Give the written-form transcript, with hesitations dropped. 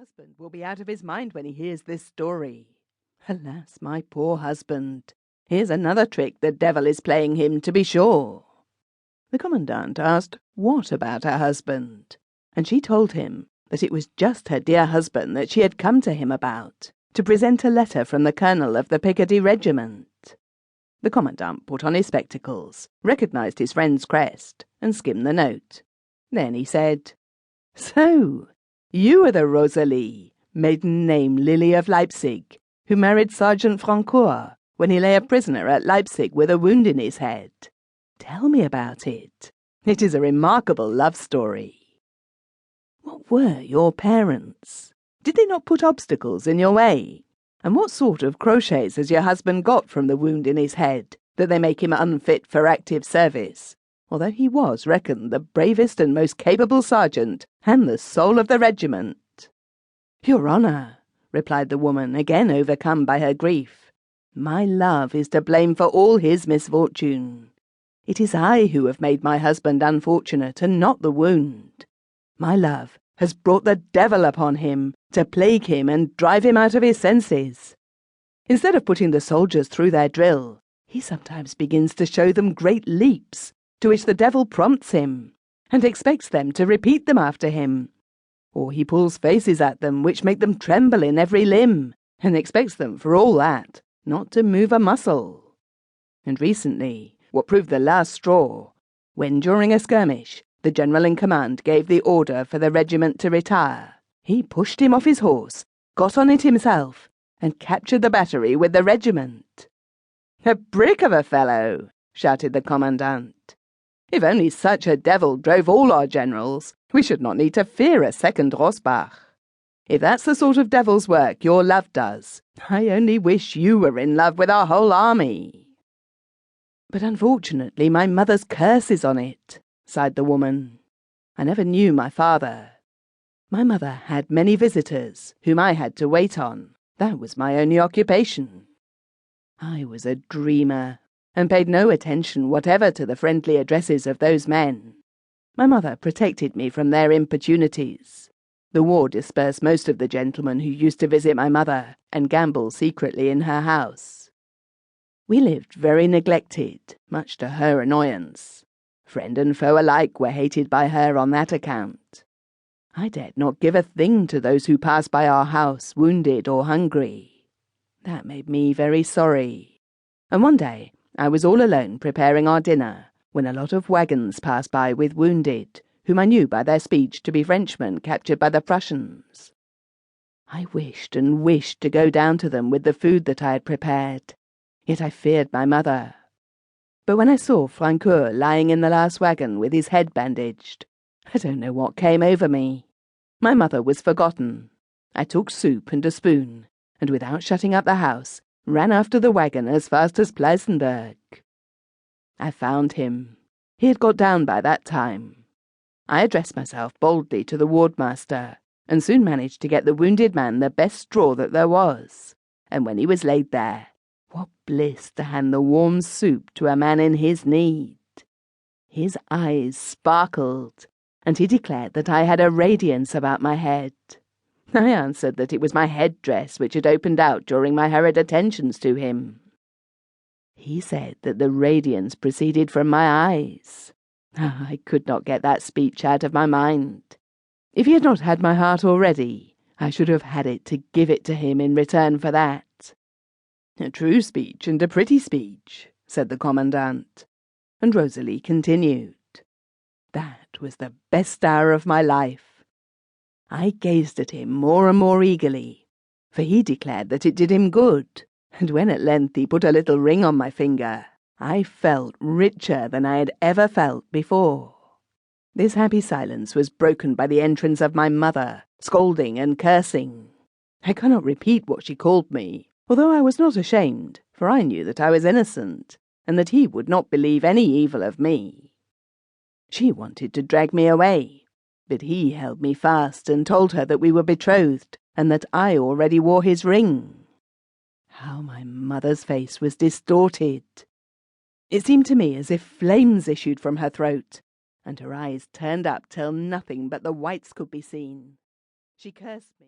husband will be out of his mind when he hears this story. Alas, my poor husband! Here's another trick the devil is playing him, to be sure." The Commandant asked what about her husband, and she told him that it was just her dear husband that she had come to him about, to present a letter from the colonel of the Picardy regiment. The Commandant put on his spectacles, recognised his friend's crest, and skimmed the note. Then he said, "So, you are the Rosalie, maiden name Lily of Leipzig, who married Sergeant Francoeur when he lay a prisoner at Leipzig with a wound in his head. Tell me about it. It is a remarkable love story. What were your parents? Did they not put obstacles in your way? And what sort of crochets has your husband got from the wound in his head, that they make him unfit for active service, although he was reckoned the bravest and most capable sergeant, and the soul of the regiment?" "Your honour," replied the woman, again overcome by her grief, "my love is to blame for all his misfortune. It is I who have made my husband unfortunate, and not the wound. My love has brought the devil upon him, to plague him and drive him out of his senses. Instead of putting the soldiers through their drill, he sometimes begins to show them great leaps, to which the devil prompts him, and expects them to repeat them after him. Or he pulls faces at them which make them tremble in every limb, and expects them, for all that, not to move a muscle. And recently, what proved the last straw, when during a skirmish the general in command gave the order for the regiment to retire, he pushed him off his horse, got on it himself, and captured the battery with the regiment." "A brick of a fellow!" shouted the Commandant. "If only such a devil drove all our generals, we should not need to fear a second Rosbach. If that's the sort of devil's work your love does, I only wish you were in love with our whole army." "But unfortunately my mother's curse is on it," sighed the woman. "I never knew my father. My mother had many visitors, whom I had to wait on. That was my only occupation. I was a dreamer, and paid no attention whatever to the friendly addresses of those men. My mother protected me from their importunities. The war dispersed most of the gentlemen who used to visit my mother and gamble secretly in her house. We lived very neglected, much to her annoyance. Friend and foe alike were hated by her on that account. I dared not give a thing to those who passed by our house, wounded or hungry. That made me very sorry. And one day I was all alone preparing our dinner, when a lot of wagons passed by with wounded, whom I knew by their speech to be Frenchmen captured by the Prussians. I wished and wished to go down to them with the food that I had prepared, yet I feared my mother. But when I saw Francoeur lying in the last wagon with his head bandaged, I don't know what came over me. My mother was forgotten. I took soup and a spoon, and without shutting up the house, ran after the wagon as fast as Pleisenberg. I found him. He had got down by that time. I addressed myself boldly to the wardmaster, and soon managed to get the wounded man the best straw that there was. And when he was laid there, what bliss to hand the warm soup to a man in his need. His eyes sparkled, and he declared that I had a radiance about my head. I answered that it was my head-dress which had opened out during my hurried attentions to him. He said that the radiance proceeded from my eyes. I could not get that speech out of my mind. If he had not had my heart already, I should have had it to give it to him in return for that. "A true speech and a pretty speech," said the Commandant, and Rosalie continued. "That was the best hour of my life. I gazed at him more and more eagerly, for he declared that it did him good, and when at length he put a little ring on my finger, I felt richer than I had ever felt before." This happy silence was broken by the entrance of my mother, scolding and cursing. I cannot repeat what she called me, although I was not ashamed, for I knew that I was innocent, and that he would not believe any evil of me. She wanted to drag me away, but he held me fast and told her that we were betrothed, and that I already wore his ring. How my mother's face was distorted! It seemed to me as if flames issued from her throat, and her eyes turned up till nothing but the whites could be seen. She cursed me.